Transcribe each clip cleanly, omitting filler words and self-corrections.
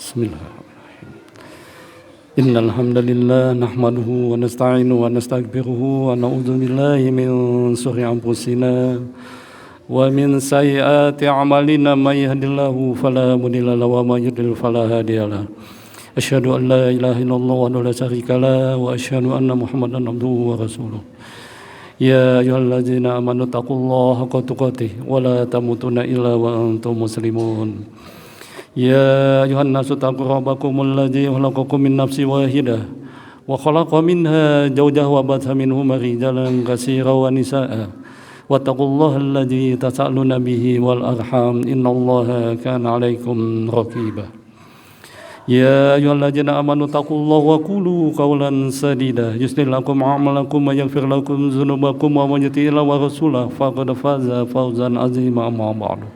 Bismillahirrahmanirrahim. Innal hamdalillah nahmaduhu wa nasta'inuhu wa nastaghfiruhu wa na'udzu billahi min shururi anfusina wa min sayyiati a'malina may yahdihillahu fala mudilla lahu wa may yudlil fala hadiyalah. Asyhadu an la ilaha illallah wa la syarika lah wa asyhadu anna Muhammadan abduhu wa rasuluh. Ya ayyuhalladzina amanu taqullaha haqqa tuqatih wa la tamutunna illa wa antum muslimun. Ya ayuhan nasu taqu rabbakumul ladzi khalaqakum min nafsin wahidah wa khalaqa minha zawjaha wa batha minhuma rijalan katsiran wa nisaa'a wattaqullaha alladzi tasaaluna bihi wal arham innallaha kana 'alaikum raqiba. Ya ayyuhalladzina amanu taqullaha wa qulu qawlan sadida yuslih lakum a'malakum wa yaghfir lakum dzunubakum wa may yuti'illah wa rasulahu faqad faza fawzan 'azima amma ba'du.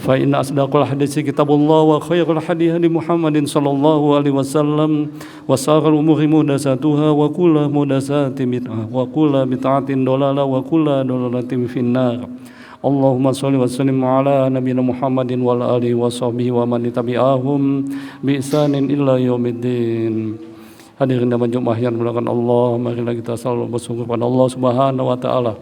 Fa inna asdaqal hadits kitabullah wa khairul hadi hadi Muhammadin sallallahu alaihi wasallam wa sharrul umuri muhdatsatuha wa kullu muhdatsatin bid'ah wa kullu bid'atin dhalalah wa kullu dhalalatin finnar. Allahumma shalli wa sallim ala nabiyina Muhammadin wa ala alihi wa sahbihi wa man tabi'ahum bi ihsanin illa yaumiddin. Hadirin dan jemaah yang dimuliakan Allah, marilah kita selalu bersyukur pada Allah Subhanahu wa taala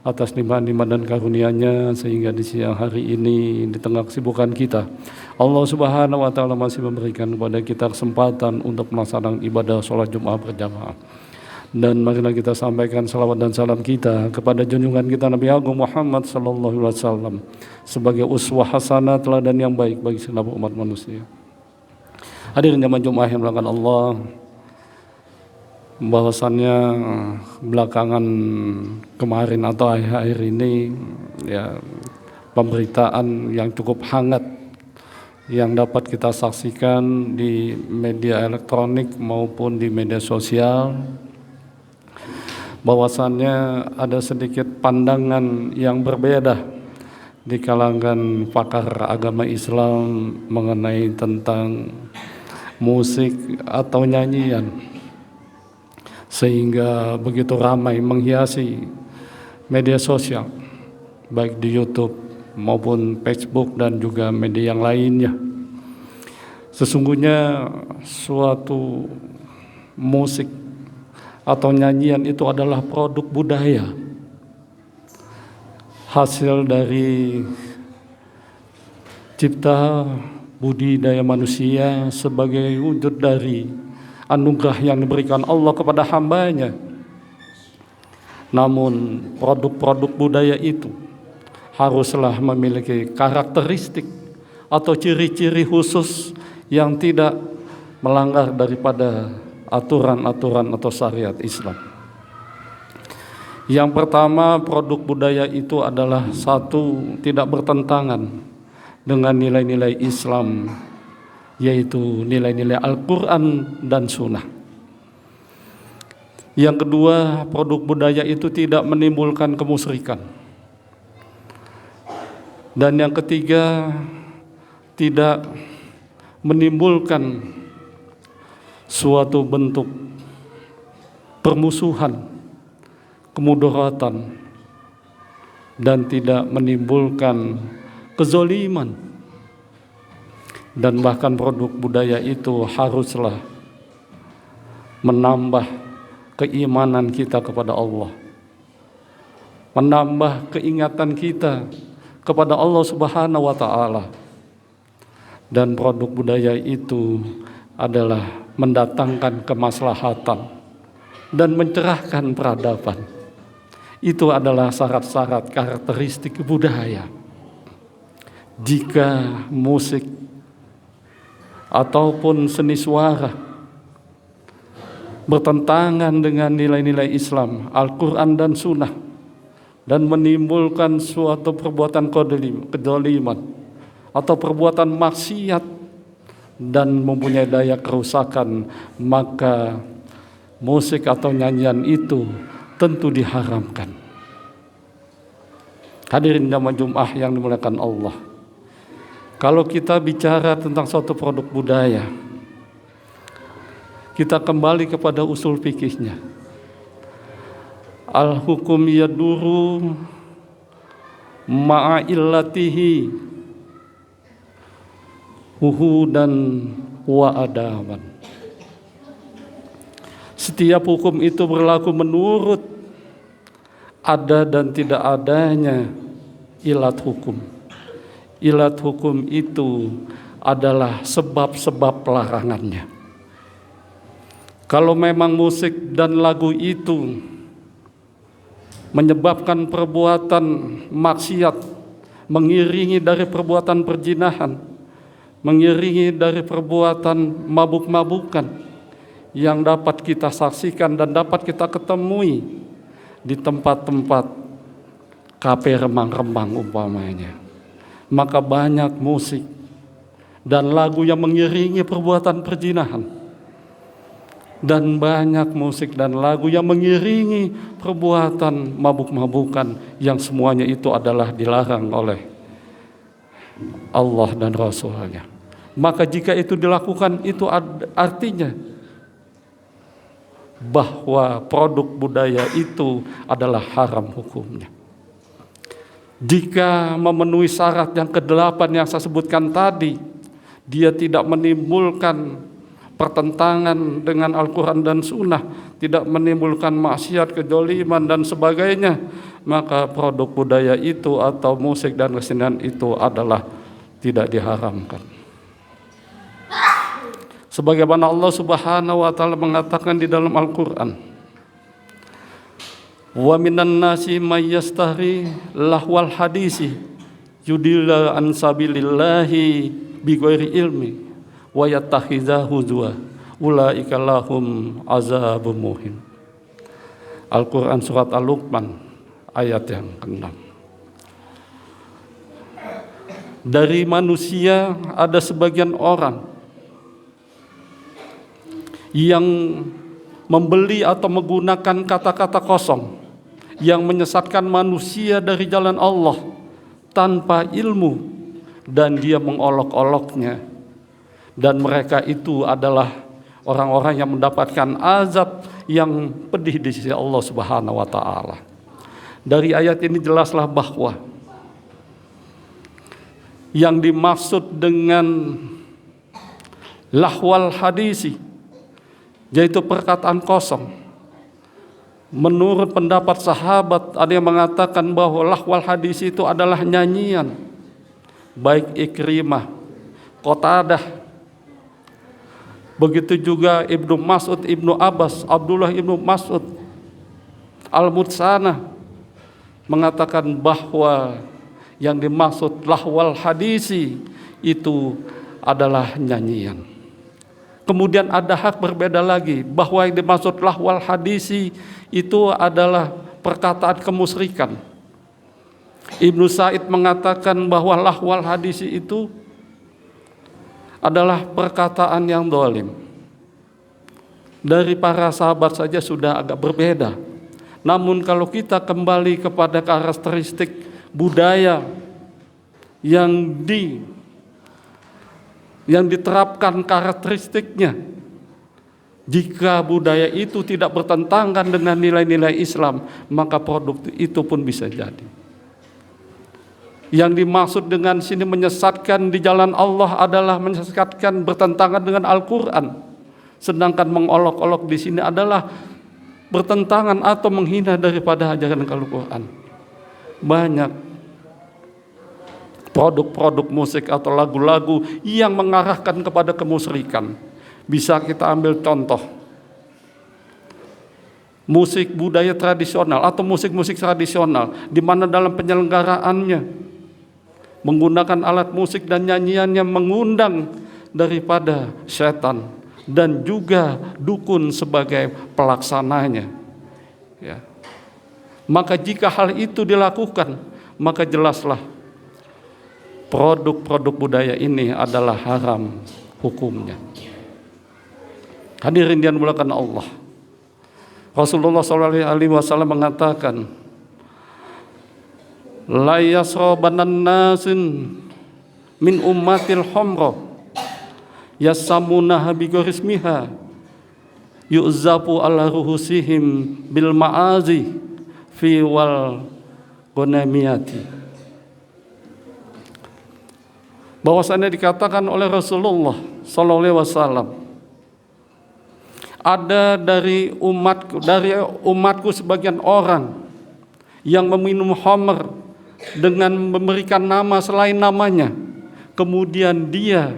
atas nikmat-nikmat dan karunia-Nya sehingga di siang hari ini di tengah kesibukan kita Allah Subhanahu wa taala masih memberikan kepada kita kesempatan untuk melaksanakan ibadah sholat Jumat berjamaah. Dan marilah kita sampaikan salawat dan salam kita kepada junjungan kita Nabi Agung Muhammad sallallahu alaihi wasallam sebagai uswah hasanah, teladan yang baik bagi segenap umat manusia. Hadirin jamaah Jumat yang dimuliakan Allah, bahwasannya belakangan kemarin atau akhir-akhir ini ya pemberitaan yang cukup hangat yang dapat kita saksikan di media elektronik maupun di media sosial, bahwasannya ada sedikit pandangan yang berbeda di kalangan pakar agama Islam mengenai tentang musik atau nyanyian, sehingga begitu ramai menghiasi media sosial baik di YouTube maupun Facebook dan juga media yang lainnya. Sesungguhnya suatu musik atau nyanyian itu adalah produk budaya, hasil dari cipta budidaya manusia sebagai wujud dari anugerah yang diberikan Allah kepada hambanya. Namun produk-produk budaya itu haruslah memiliki karakteristik atau ciri-ciri khusus yang tidak melanggar daripada aturan-aturan atau syariat Islam. Yang pertama, produk budaya itu adalah satu, tidak bertentangan dengan nilai-nilai Islam, yaitu nilai-nilai Al-Quran dan Sunnah. Yang kedua, produk budaya itu tidak menimbulkan kemusyrikan. Dan yang ketiga, tidak menimbulkan suatu bentuk permusuhan, kemudaratan, dan tidak menimbulkan kezaliman. Dan bahkan produk budaya itu haruslah menambah keimanan kita kepada Allah, menambah keingatan kita kepada Allah Subhanahu wa taala. Dan produk budaya itu adalah mendatangkan kemaslahatan dan mencerahkan peradaban. Itu adalah syarat-syarat karakteristik budaya. Jika musik ataupun seni suara bertentangan dengan nilai-nilai Islam, Al-Quran dan Sunnah, dan menimbulkan suatu perbuatan kezaliman atau perbuatan maksiat dan mempunyai daya kerusakan, maka musik atau nyanyian itu tentu diharamkan. Hadirin jamaah Jumat yang dimuliakan Allah, kalau kita bicara tentang suatu produk budaya, kita kembali kepada usul fikihnya. Al-hukum yaduru ma'a illatihi wuhudan wa adaban. Setiap hukum itu berlaku menurut ada dan tidak adanya ilat hukum. Ilat hukum itu adalah sebab-sebab larangannya. Kalau memang musik dan lagu itu menyebabkan perbuatan maksiat, mengiringi dari perbuatan perzinahan, mengiringi dari perbuatan mabuk-mabukan yang dapat kita saksikan dan dapat kita ketemui di tempat-tempat kafe remang-remang umpamanya, maka banyak musik dan lagu yang mengiringi perbuatan perzinahan, dan banyak musik dan lagu yang mengiringi perbuatan mabuk-mabukan, yang semuanya itu adalah dilarang oleh Allah dan Rasul-Nya. Maka jika itu dilakukan, itu artinya bahwa produk budaya itu adalah haram hukumnya. Jika memenuhi syarat yang ke-8 yang saya sebutkan tadi, dia tidak menimbulkan pertentangan dengan Al-Quran dan Sunnah, tidak menimbulkan maksiat, kedzaliman dan sebagainya, maka produk budaya itu atau musik dan kesenian itu adalah tidak diharamkan. Sebagaimana Allah Subhanahu wa taala mengatakan di dalam Al-Qur'an, wa minan nasi may yastahri lahwal hadisi yudilla an sabilillahi bighairi ilmi wa yattakhidhahu huzwa ulaika lahum azabun muhin. Al-Qur'an surat Al-Luqman ayat yang ke-6. Dari manusia ada sebagian orang yang membeli atau menggunakan kata-kata kosong yang menyesatkan manusia dari jalan Allah tanpa ilmu, dan dia mengolok-oloknya, dan mereka itu adalah orang-orang yang mendapatkan azab yang pedih di sisi Allah Subhanahu wa taala. Dari ayat ini jelaslah bahwa yang dimaksud dengan lahwal hadisi, yaitu perkataan kosong. Menurut pendapat sahabat, ada yang mengatakan bahwa lahwal hadis itu adalah nyanyian. Baik Ikrimah, Qatadah, begitu juga Ibnu Mas'ud, Ibnu Abbas, Abdullah Ibnu Mas'ud, Al-Mutsanah mengatakan bahwa yang dimaksud lahwal hadisi itu adalah nyanyian. Kemudian ada hak berbeda lagi, bahwa yang dimaksud lahwal hadisi itu adalah perkataan kemusyrikan. Ibnu Sa'id mengatakan bahwa lahwal hadisi itu adalah perkataan yang zalim. Dari para sahabat saja sudah agak berbeda. Namun kalau kita kembali kepada karakteristik budaya yang diterapkan karakteristiknya, jika budaya itu tidak bertentangan dengan nilai-nilai Islam, maka produk itu pun bisa jadi. Yang dimaksud dengan sini menyesatkan di jalan Allah adalah menyesatkan bertentangan dengan Al-Quran, sedangkan mengolok-olok di sini adalah bertentangan atau menghina daripada ajaran Al-Quran. Banyak produk-produk musik atau lagu-lagu yang mengarahkan kepada kemusyrikan. Bisa kita ambil contoh musik budaya tradisional atau musik-musik tradisional, di mana dalam penyelenggaraannya menggunakan alat musik dan nyanyiannya mengundang daripada setan dan juga dukun sebagai pelaksananya, ya. Maka jika hal itu dilakukan, maka jelaslah produk-produk budaya ini adalah haram hukumnya. Hadirin yang dimuliakan Allah, Rasulullah SAW mengatakan, la yasrabanan nasin min ummatil humra yasamunaha bigorismiha yu'zafu ala ruhusihim bil ma'azi fi wal ghanamiyati. bahwasanya dikatakan oleh Rasulullah sallallahu alaihi wasallam, ada dari umatku sebagian orang yang meminum khamr dengan memberikan nama selain namanya, kemudian dia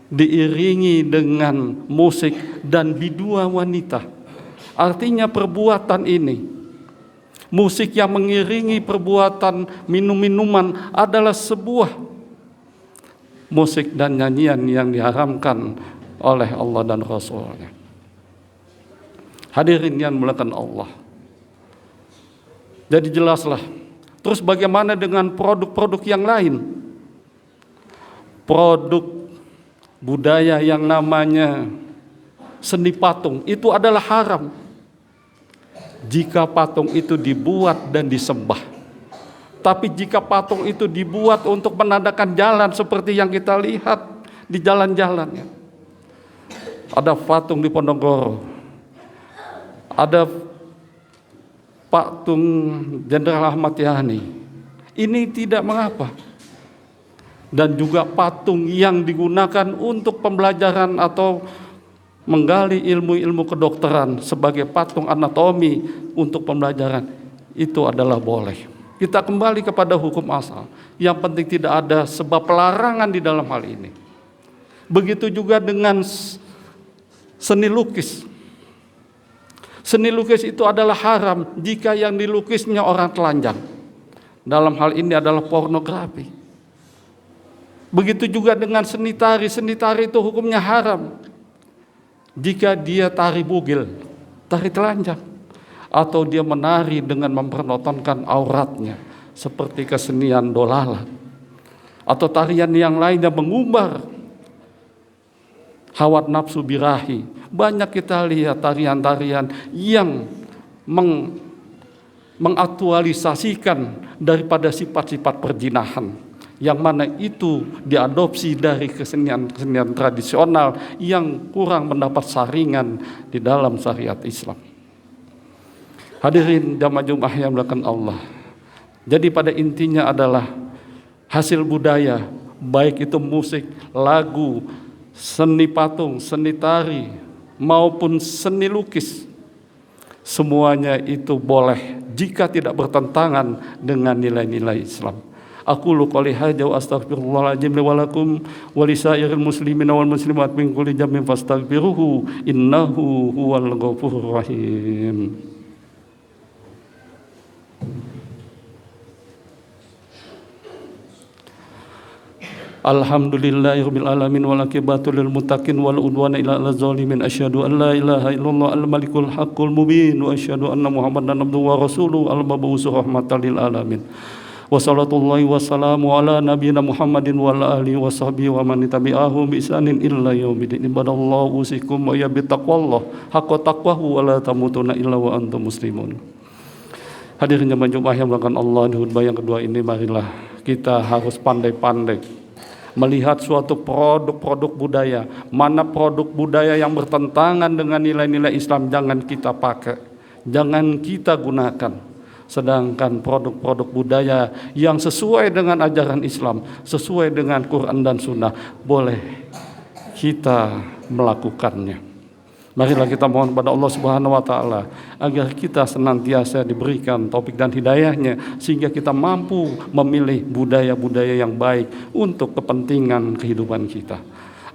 diiringi dengan musik dan bidua wanita. Artinya perbuatan ini, musik yang mengiringi perbuatan minum-minuman, adalah sebuah musik dan nyanyian yang diharamkan oleh Allah dan Rasulnya. Hadirin yang dimuliakan Allah, jadi jelaslah. Terus bagaimana dengan produk-produk yang lain? Produk budaya yang namanya seni patung itu adalah haram jika patung itu dibuat dan disembah. Tapi jika patung itu dibuat untuk menandakan jalan seperti yang kita lihat di jalan-jalan, ada patung di Ponorogo, ada patung Jenderal Ahmad Yani, ini tidak mengapa. Dan juga patung yang digunakan untuk pembelajaran atau menggali ilmu-ilmu kedokteran sebagai patung anatomi untuk pembelajaran, itu adalah boleh. Kita kembali kepada hukum asal. Yang penting tidak ada sebab pelarangan di dalam hal ini. Begitu juga dengan seni lukis. Seni lukis itu adalah haram jika yang dilukisnya orang telanjang. Dalam hal ini adalah pornografi. Begitu juga dengan seni tari. Seni tari itu hukumnya haram jika dia tari bugil, tari telanjang, atau dia menari dengan mempertontonkan auratnya seperti kesenian dolala, atau tarian yang lainnya mengumbar hawat nafsu birahi. Banyak kita lihat tarian-tarian yang mengaktualisasikan daripada sifat-sifat perjinahan, yang mana itu diadopsi dari kesenian-kesenian tradisional yang kurang mendapat saringan di dalam syariat Islam. Hadirin jamaah Jumat yang dimuliakan Allah. Jadi pada intinya adalah hasil budaya, baik itu musik, lagu, seni patung, seni tari, maupun seni lukis, semuanya itu boleh jika tidak bertentangan dengan nilai-nilai Islam. Aqulu qouli hadza wa astaghfirullahaladzim li wa lakum wa lisairil muslimina wal muslimat min kulli dhanbin fastaghfiruhu innahu huwal ghafurur rahim. Alhamdulillahirabbil alamin wal aqibatu lil muttaqin wal udwana ila zalimin. Asyhadu an la ilaha illallah al malikul haqqul mubin wa asyhadu anna muhammadan abduhu wa rasuluhu al mab'uus rahmatan lil alamin. Wa sallallahu wasallamu ala nabiyina Muhammadin wa ala alihi wa sahbihi wa man tabi'ahum bi ihsanin illa yaumil ibadallahu usikum wa ya bittaqwallah haqqa taqwahu wa la tamutunna illa wa antum muslimun. Hadirin jemaah Jumat yang dimuliakan Allah, di khutbah yang kedua ini marilah kita harus pandai-pandai melihat suatu produk-produk budaya. Mana produk budaya yang bertentangan dengan nilai-nilai Islam jangan kita pakai, jangan kita gunakan. Sedangkan produk-produk budaya yang sesuai dengan ajaran Islam, sesuai dengan Quran dan Sunnah, boleh kita melakukannya. Marilah kita mohon kepada Allah Subhanahu wa Ta'ala agar kita senantiasa diberikan taufik dan hidayahnya, sehingga kita mampu memilih budaya-budaya yang baik untuk kepentingan kehidupan kita.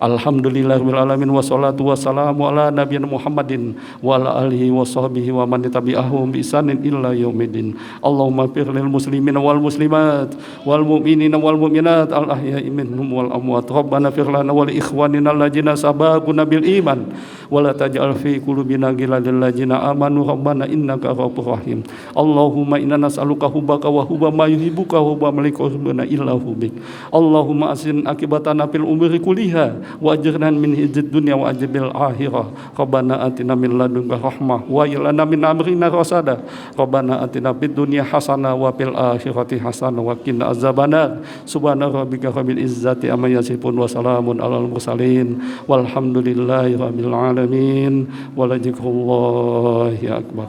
Alhamdulillahirabbil alamin wassalatu wassalamu ala nabiyina Muhammadin wa ala alihi wa sahbihi wa man tabi'ahum bi ihsanin illa yaumiddin. Allahumma fir lil muslimina wal muslimat wal mu'minina wal mu'minat al ahya'i minhum wal amwat. Rabbana fir lana wa li ikhwanina alladzina sabaquna bil iman wa la taj'al fi qulubina ghillan lil ladzina amanu rabbana innaka ghafurur rahim. Allahumma inna nas'aluka hubbaka wa hubba ma yuhibbuka wa hubba ma la illa hubbik. Allahumma asin akibatana fil umuri kulliha wa ajirna min hidzid dunya wa ajibil akhirah. Rabbana atina min ladunka rahmah wa ilana min amrina rasada. Rabbana atina fid dunya hasanah wa fil akhirati hasanah wa qina azabannar. Subhana rabbika rabbil izzati amma yasifun wa salamun alal mursalin walhamdulillahi rabbil alamin wa la dzikrullahi akbar.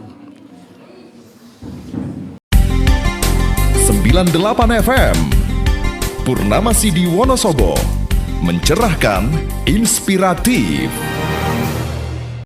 98 FM Purnama Sidi Wonosobo. Mencerahkan, inspiratif.